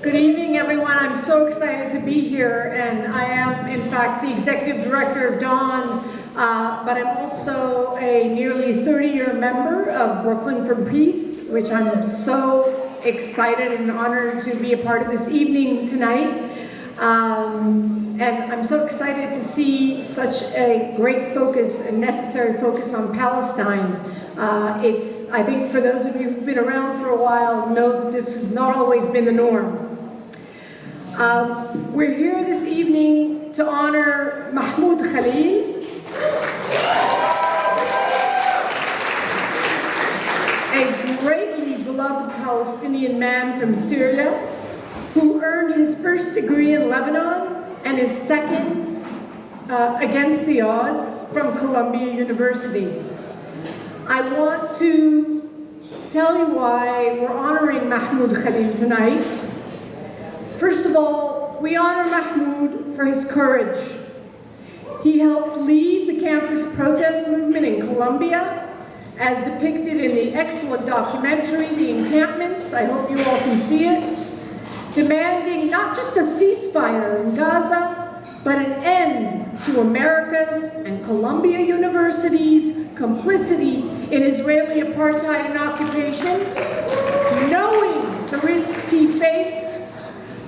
Good evening, everyone. I'm so excited to be here, and I am, in fact, the executive director of Dawn, but I'm also a nearly 30-year member of Brooklyn for Peace, which I'm so excited and honored to be a part of this evening tonight. And I'm so excited to see such a great focus and necessary focus on Palestine. I think for those of you who've been around for a while know that this has not always been the norm. We're here this evening to honor Mahmoud Khalil, a greatly beloved Palestinian man from Syria who earned his first degree in Lebanon and his second, against the odds, from Columbia University. I want to tell you why we're honoring Mahmoud Khalil tonight. First of all, we honor Mahmoud for his courage. He helped lead the campus protest movement in Colombia, as depicted in the excellent documentary, The Encampments. I hope you all can see it, demanding not just a ceasefire in Gaza, but an end to America's and Columbia University's complicity in Israeli apartheid and occupation, knowing the risks he faced,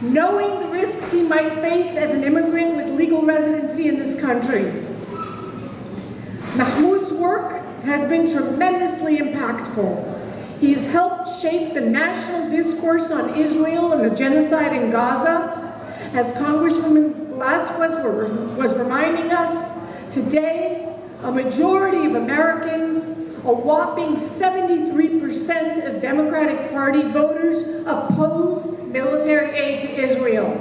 knowing the risks he might face as an immigrant with legal residency in this country. Mahmoud's work has been tremendously impactful. He has helped shape the national discourse on Israel and the genocide in Gaza. As Congresswoman Velasquez was reminding us, today, a majority of Americans, a whopping 73% of Democratic Party voters, oppose military aid to Israel.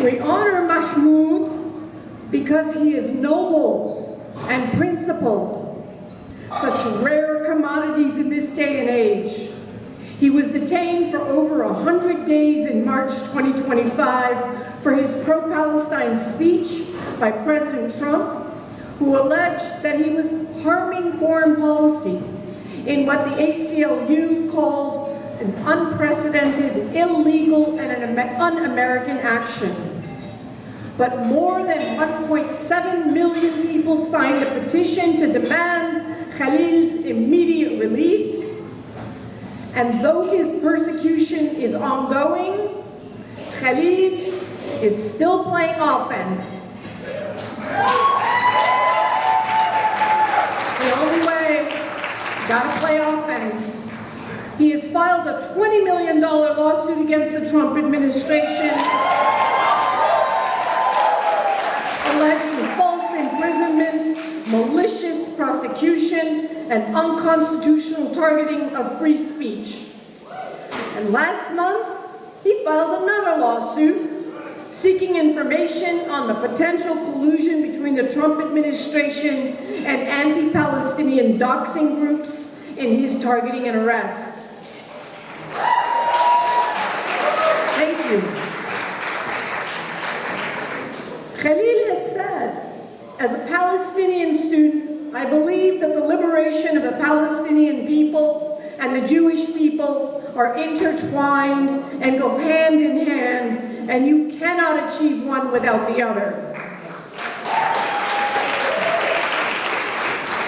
We honor Mahmoud because he is noble and principled, such rare commodities in this day and age. He was detained for over 100 days in March 2025 for his pro-Palestine speech by President Trump, who alleged that he was harming foreign policy in what the ACLU called an unprecedented, illegal, and an un-American action. But more than 1.7 million people signed a petition to demand Khalil's immediate release. And though his persecution is ongoing, Khalil is still playing offense. It's the only way, gotta play offense. He has filed a $20 million lawsuit against the Trump administration, alleging false imprisonment, malicious prosecution, and unconstitutional targeting of free speech. And last month, he filed another lawsuit seeking information on the potential collusion between the Trump administration and anti-Palestinian doxing groups in his targeting and arrest. Thank you. Khalil has said, as a Palestinian student, I believe that the liberation of the Palestinian people and the Jewish people are intertwined and go hand in hand, and you cannot achieve one without the other.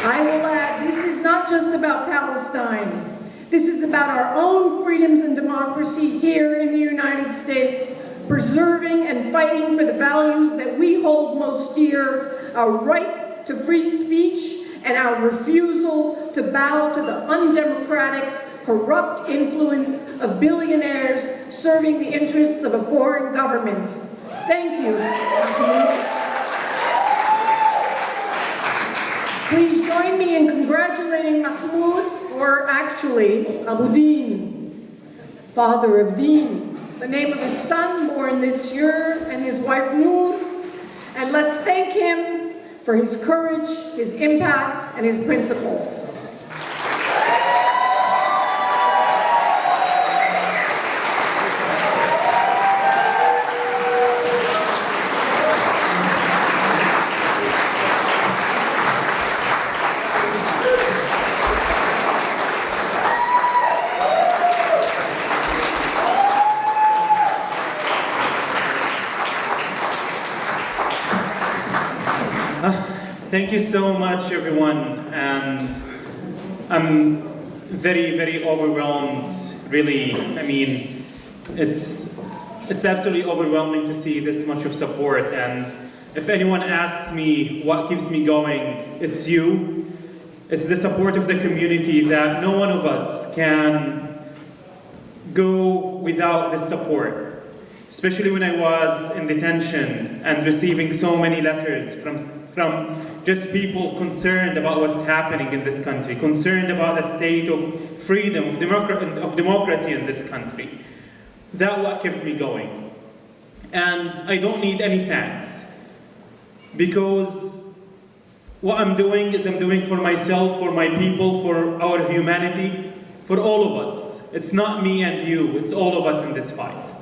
I will add, this is not just about Palestine. This is about our own freedoms and democracy here in the United States, preserving and fighting for the values that we hold most dear, our right to free speech and our refusal to bow to the undemocratic, corrupt influence of billionaires serving the interests of a foreign government. Thank you. Please join me in congratulating Mahmoud, or actually, Abudin, father of Deen, the name of his son born this year, and his wife Noor. And let's thank him for his courage, his impact, and his principles. Thank you so much, everyone. And I'm very, very overwhelmed, really. I mean, it's absolutely overwhelming to see this much of support. And if anyone asks me what keeps me going, it's you. It's the support of the community that no one of us can go without this support. Especially when I was in detention and receiving so many letters from just people concerned about what's happening in this country, concerned about the state of freedom, of democracy in this country. That's what kept me going. And I don't need any thanks, because what I'm doing is I'm doing for myself, for my people, for our humanity, for all of us. It's not me and you, it's all of us in this fight.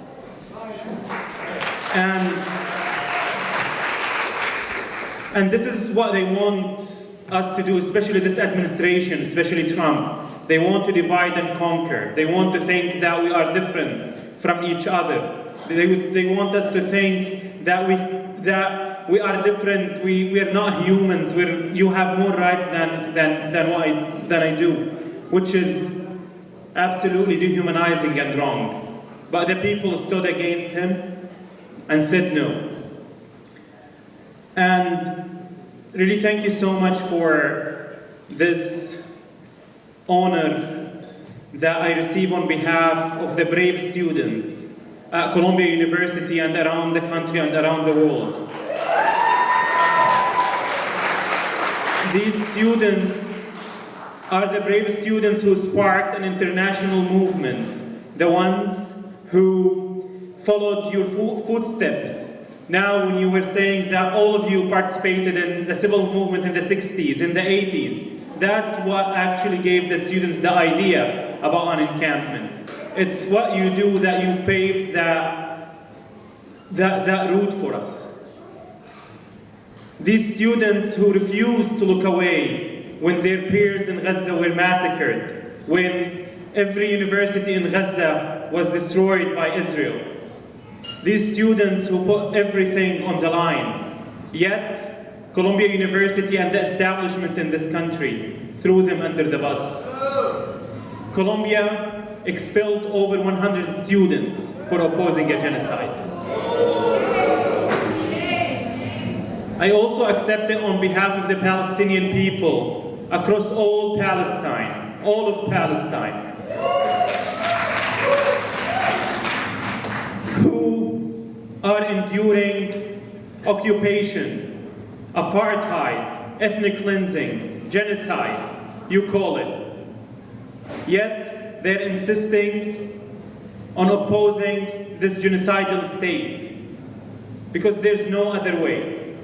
And this is what they want us to do, especially this administration, especially Trump. They want to divide and conquer. They want to think that we are different from each other. They want us to think that we are different. We are not humans. You have more rights than I do, which is absolutely dehumanizing and wrong. But the people stood against him and said no. And really thank you so much for this honor that I receive on behalf of the brave students at Columbia University and around the country and around the world. These students are the brave students who sparked an international movement, the ones who followed your footsteps. Now, when you were saying that all of you participated in the civil movement in the 60s, in the 80s, that's what actually gave the students the idea about an encampment. It's what you do that you paved that route for us. These students who refused to look away when their peers in Gaza were massacred, when every university in Gaza was destroyed by Israel. These students who put everything on the line, yet Columbia University and the establishment in this country threw them under the bus. Columbia expelled over 100 students for opposing a genocide. I also accept it on behalf of the Palestinian people across all of Palestine, who are enduring occupation, apartheid, ethnic cleansing, genocide, you call it. Yet they're insisting on opposing this genocidal state because there's no other way.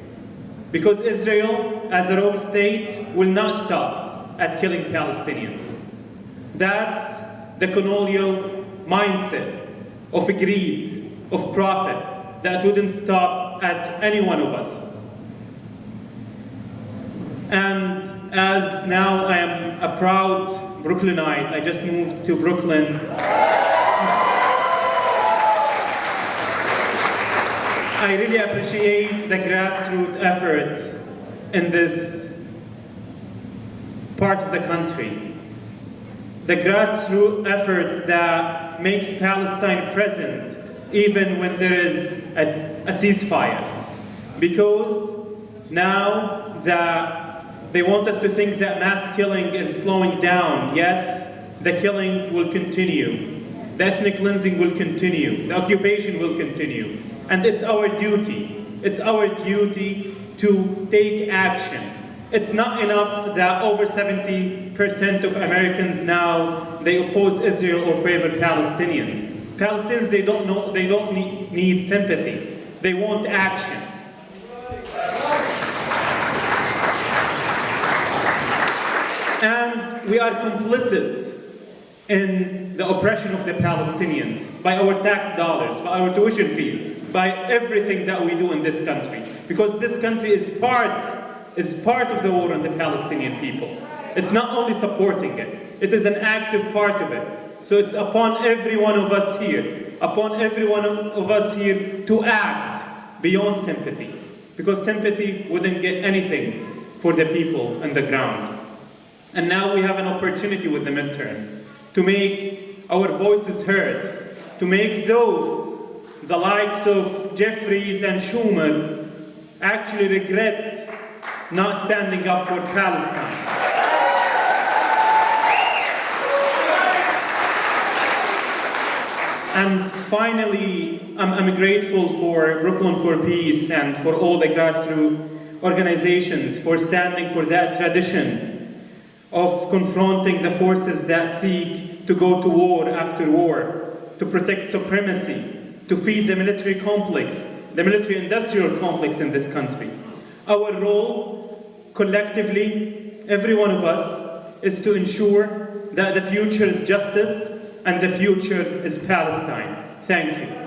Because Israel, as a rogue state, will not stop at killing Palestinians. That's the colonial mindset of greed, of profit, that wouldn't stop at any one of us. And as now I am a proud Brooklynite, I just moved to Brooklyn. I really appreciate the grassroots effort in this part of the country. The grassroots effort that makes Palestine present even when there is a ceasefire. Because now that they want us to think that mass killing is slowing down, yet the killing will continue. The ethnic cleansing will continue. The occupation will continue. And it's our duty. It's our duty to take action. It's not enough that over 70% of Americans now, they oppose Israel or favor Palestinians. Palestinians, they don't need sympathy. They want action. And we are complicit in the oppression of the Palestinians by our tax dollars, by our tuition fees, by everything that we do in this country. Because this country is part of the war on the Palestinian people. It's not only supporting it, it is an active part of it. So it's upon every one of us here, to act beyond sympathy. Because sympathy wouldn't get anything for the people on the ground. And now we have an opportunity with the midterms to make our voices heard, to make those, the likes of Jeffries and Schumer, actually regret not standing up for Palestine. And finally, I'm grateful for Brooklyn for Peace and for all the grassroots organizations for standing for that tradition of confronting the forces that seek to go to war after war, to protect supremacy, to feed the military complex, the military-industrial complex in this country. Our role, collectively, every one of us, is to ensure that the future is justice and the future is Palestine. Thank you.